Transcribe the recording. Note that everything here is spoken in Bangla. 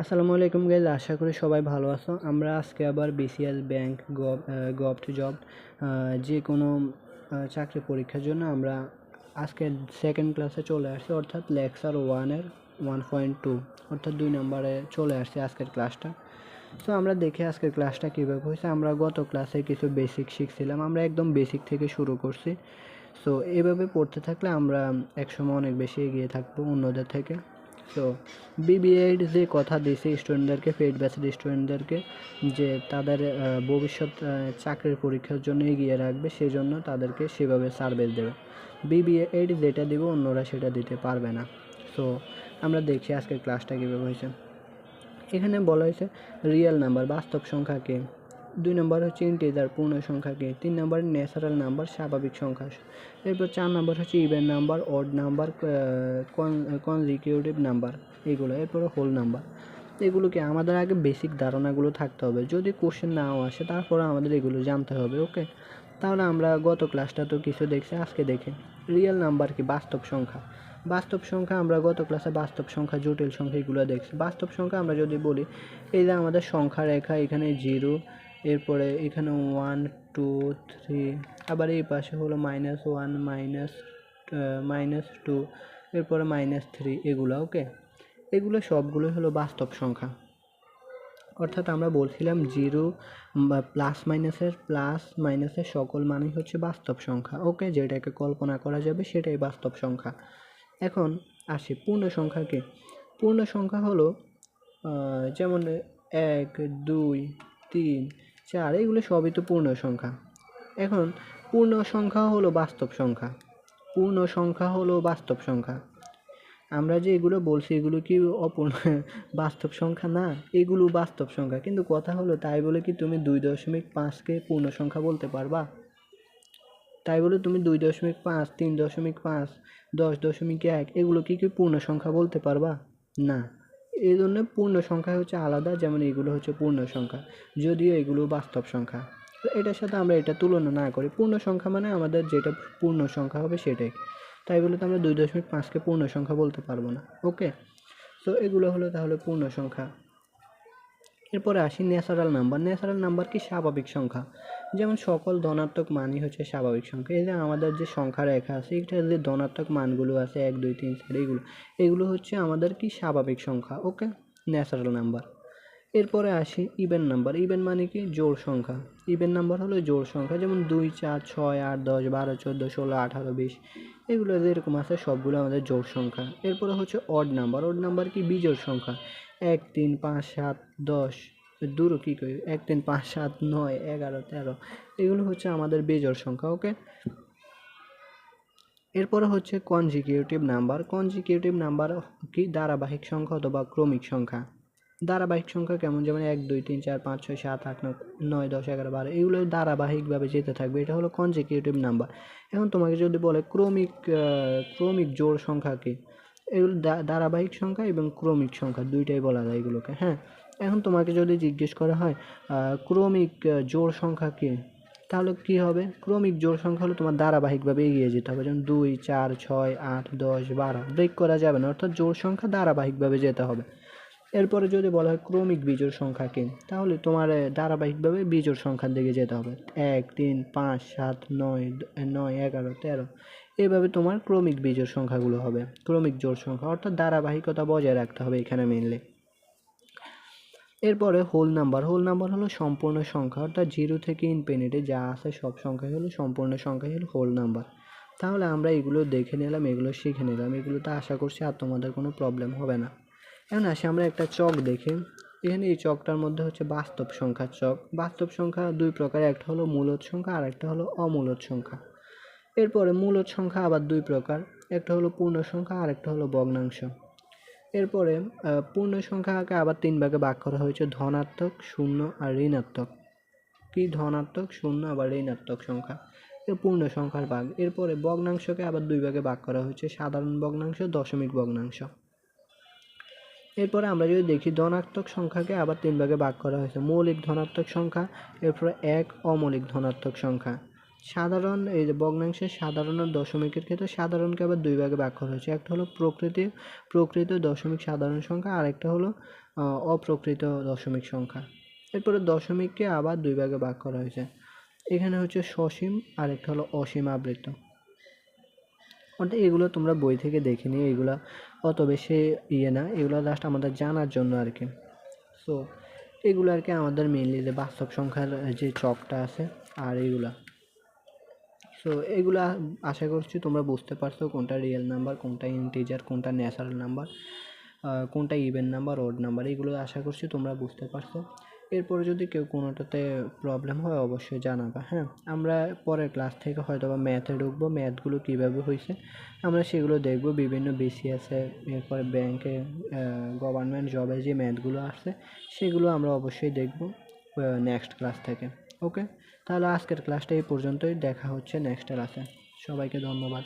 আসসালামু আলাইকুম গাইজ, আশা করি সবাই ভালো আছো। আমরা আজকে আবার বিসিএস ব্যাংক গভর্নমেন্ট জব যে কোনো চাকরি পরীক্ষার জন্য আমরা আজকে সেকেন্ড ক্লাসে চলে আসছি, অর্থাৎ লেকচার 1.2 অর্থাৎ 2 নম্বরে চলে আসছি আজকের ক্লাসটা। সো আমরা দেখি আজকের ক্লাসটা কীভাবে হয়েছে। আমরা গত ক্লাসে কিছু বেসিক শিখছিলাম, আমরা একদম বেসিক থেকে শুরু করছি। সো এভাবে পড়তে থাকলে আমরা একসময় অনেক বেশি এগিয়ে থাকবো অন্যদের থেকে। সো বিবিএড যে কথা দিয়েছে স্টুডেন্টদেরকে, পেইড ব্যাচের স্টুডেন্টদেরকে, যে তাদের ভবিষ্যৎ চাকরির পরীক্ষার জন্য এগিয়ে রাখবে, সেজন্য তাদেরকে সেভাবে সার্ভিস দেবে। বিবিএড যেটা দেবে অন্যরা সেটা দিতে পারবে না। সো আমরা দেখি আজকের ক্লাসটা কীভাবে হয়েছে। এখানে বলা হয়েছে রিয়েল নাম্বার বাস্তব সংখ্যাকে, 2 নম্বর হচ্ছে ইন্টিজার পূর্ণ সংখ্যাকে, 3 নম্বর ন্যাচারাল নাম্বার স্বাভাবিক সংখ্যা, এরপর 4 নম্বর হচ্ছে even number, odd number, consecutive number এগুলো, এরপরে হোল নাম্বার। এগুলোকে আমাদের আগে বেসিক ধারণাগুলো থাকতে হবে, যদি কোশ্চেন নাও আসে তারপরে আমাদের এগুলো জানতে হবে। ওকে, তাহলে আমরা গত ক্লাসটা তো কিছু দেখছি, আজকে দেখি রিয়েল নাম্বার কি, বাস্তব সংখ্যা। বাস্তব সংখ্যা আমরা গত ক্লাসে বাস্তব সংখ্যা, জটিল সংখ্যা এগুলো দেখছি। বাস্তব সংখ্যা আমরা যদি বলি, এই যে আমাদের সংখ্যা রেখা, এখানে 0, এরপরে এখানে 1 2 3, আবার এই পাশে হলো -1 -2, এরপরে -3, এগুলো। ওকে, এগুলো সবগুলোই হলো বাস্তব সংখ্যা। অর্থাৎ আমরা বলছিলাম 0 বা প্লাস মাইনাসের সকল মানই হচ্ছে বাস্তব সংখ্যা। ওকে, যেটাকে কল্পনা করা যাবে সেটাই বাস্তব সংখ্যা। এখন আসি পূর্ণ সংখ্যাকে। পূর্ণ সংখ্যা হলো যেমন 1 2 3 4, এগুলো সবই তো পূর্ণ সংখ্যা। এখন পূর্ণ সংখ্যা হলো বাস্তব সংখ্যা, পূর্ণ সংখ্যা হলো বাস্তব সংখ্যা। আমরা যে এগুলো বলছি এগুলো কি বাস্তব সংখ্যা না? এগুলো বাস্তব সংখ্যা, কিন্তু কথা হলো তাই বলে কি তুমি 2.5কে পূর্ণ সংখ্যা বলতে পারবা? তাই বলে তুমি 2.5, 3.5, 10.1 এগুলো কি পূর্ণ সংখ্যা বলতে পারবা? না। এই জন্য পূর্ণ সংখ্যা হচ্ছে আলাদা, যেমন এগুলো হচ্ছে পূর্ণ সংখ্যা, যদিও এগুলো বাস্তব সংখ্যা। তো এটার সাথে আমরা এটা তুলনা না করি। পূর্ণ সংখ্যা মানে আমাদের যেটা পূর্ণ সংখ্যা হবে সেটাই। তাই বলে তো আমরা 2.5কে পূর্ণ সংখ্যা বলতে পারবো না। ওকে, তো এগুলো হলো তাহলে পূর্ণ সংখ্যা। এরপরে আসি ন্যাচারাল নাম্বার। ন্যাচারাল নাম্বার কি, স্বাভাবিক সংখ্যা। যেমন সকল ধনাত্মক মানই হচ্ছে স্বাভাবিক সংখ্যা। এই যে আমাদের যে সংখ্যা রেখা আছে, এটার যে ধনাত্মক মানগুলো আছে 1 2 3 4, এগুলো হচ্ছে আমাদের কি, স্বাভাবিক সংখ্যা। ওকে, ন্যাচারাল নাম্বার। এরপরে আসি ইভেন নাম্বার। ইভেন মানে কি, জোড় সংখ্যা। ইভেন নাম্বার হলো জোড় সংখ্যা, যেমন 2 4 6 8 10 12 14 16 18 20, এগুলো যেরকম আছে সবগুলো আমাদের জোড় সংখ্যা। এরপরে হচ্ছে অড নাম্বার। অড নাম্বার কি, বিজোড় সংখ্যা। 1 3 5 7 10, দূরও কী করি, 1 3 5 7 9 11 13, এগুলো হচ্ছে আমাদের বিজোড় সংখ্যা। ওকে, এরপরে হচ্ছে কনজিকিউটিভ নাম্বার। কনজিকিউটিভ নাম্বার কি, ধারাবাহিক সংখ্যা অথবা ক্রমিক সংখ্যা। ধারাবাহিক সংখ্যা কেমন, যেমন 1 2 3 4 5 6 7 8 9 10 11 12, এগুলো ধারাবাহিকভাবে যেতে থাকবে, এটা হলো কনজিকিউটিভ নাম্বার। এখন তোমাকে যদি বলে ক্রমিক জোড় সংখ্যা কি, এগুলো ধারাবাহিক সংখ্যা এবং ক্রমিক সংখ্যা দুইটাই বলা যায় এগুলোকে। হ্যাঁ, এখন তোমাকে যদি জিজ্ঞেস করা হয় ক্রমিক জোড় সংখ্যা কি, তাহলে কি হবে? ক্রমিক জোড় সংখ্যা হলো তোমার ধারাবাহিকভাবে এগিয়ে যেতে হবে, যেমন 2 4 6 8 10 12, ব্রেক করা যাবে না, অর্থাৎ জোড় সংখ্যা ধারাবাহিকভাবে যেতে হবে। এরপরে যদি বলা হয় ক্রমিক বিজোড় সংখ্যা কি, তাহলে তোমার ধারাবাহিকভাবে বিজোড় সংখ্যার দিকে যেতে হবে, 1 3 5 7 9 9 11 13, এইভাবে তোমার ক্রমিক বিজোড় সংখ্যাগুলো হবে, ক্রমিক জোড় সংখ্যা, অর্থাৎ ধারাবাহিকতা বজায় রাখতে হবে এখানে মেনলি। এরপরে হোল নাম্বার। হোল নাম্বার হলো সম্পূর্ণ সংখ্যা, অর্থাৎ 0 থেকে ইনফিনিটি যা আছে সব সংখ্যাই হলো সম্পূর্ণ সংখ্যাই হলো হোল নাম্বার। তাহলে আমরা এগুলো দেখে নিলাম, এগুলো শিখে নিলাম, এগুলোতে আশা করছি আর তোমাদের কোনো প্রবলেম হবে না। এখন আসি আমরা একটা চক দেখি। এখানে এই চকটার মধ্যে হচ্ছে বাস্তব সংখ্যার চক। বাস্তব সংখ্যা দুই প্রকার, একটা হলো মূলদ সংখ্যা আর একটা হলো অমূলদ সংখ্যা। এরপরে মূলদ সংখ্যা আবার দুই প্রকার, একটা হলো পূর্ণ সংখ্যা আর একটা হলো ভগ্নাংশ। এরপরে পূর্ণ সংখ্যাকে আবার 3 ভাগে ভাগ করা হয়েছে, ধনাত্মক, শূন্য আর ঋণাত্মক। কি, ধনাত্মক, শূন্য আবার ঋণাত্মক সংখ্যা, এর পূর্ণ সংখ্যার ভাগ। এরপরে ভগ্নাংশকে আবার 2 ভাগে ভাগ করা হয়েছে, সাধারণ ভগ্নাংশ, দশমিক ভগ্নাংশ। এরপরে আমরা যদি দেখি ধনাত্মক সংখ্যাকে আবার 3 ভাগে ভাগ করা হয়েছে, মৌলিক ধনাত্মক সংখ্যা, এরপরে এক অমৌলিক ধনাত্মক সংখ্যা। সাধারণ, এই যে ভগ্নাংশের সাধারণ ও দশমিকের ক্ষেত্রে সাধারণকে আবার 2 ভাগে ভাগ করা হয়েছে, একটা হলো প্রকৃত দশমিক সাধারণ সংখ্যা আর একটা হলো অপ্রকৃত দশমিক সংখ্যা। এরপরে দশমিককে আবার 2 ভাগে ভাগ করা হয়েছে। এখানে হচ্ছে সসীম আর একটা হলো অসীম আবৃত্ত। অর্থাৎ এগুলো তোমরা বই থেকে দেখে নিও, এগুলো অত বেশি না, এগুলো জাস্ট আমাদের জানার জন্য আর কি। সো এগুলো আর কি আমাদের মেনলি যে বাস্তব সংখ্যার যে চকটা আছে আর এগুলা। সো এগুলা আশা করছি তোমরা বুঝতে পারছো কোনটা রিয়েল নাম্বার, কোনটা ইন্টিজার, কোনটা ন্যাচারাল নাম্বার, কোনটা ইভেন নাম্বার, অড নাম্বার, এগুলো আশা করছি তোমরা বুঝতে পারছো। এরপরে যদি কেউ কোনোটাতে প্রবলেম হয় অবশ্যই জানাবা। হ্যাঁ, আমরা পরের ক্লাস থেকে হয়তো বা ম্যাথে ঢুকবো, ম্যাথগুলো কীভাবে হয়েছে আমরা সেগুলো দেখবো। বিভিন্ন বিসিএসে, এরপরে ব্যাংকে, গভর্নমেন্ট জবে যে ম্যাথগুলো আসছে সেগুলো আমরা অবশ্যই দেখবো নেক্সট ক্লাস থেকে। ওকে, তাহলে আজকের ক্লাসটা এই পর্যন্তই, দেখা হচ্ছে নেক্সট ক্লাসে। সবাইকে ধন্যবাদ।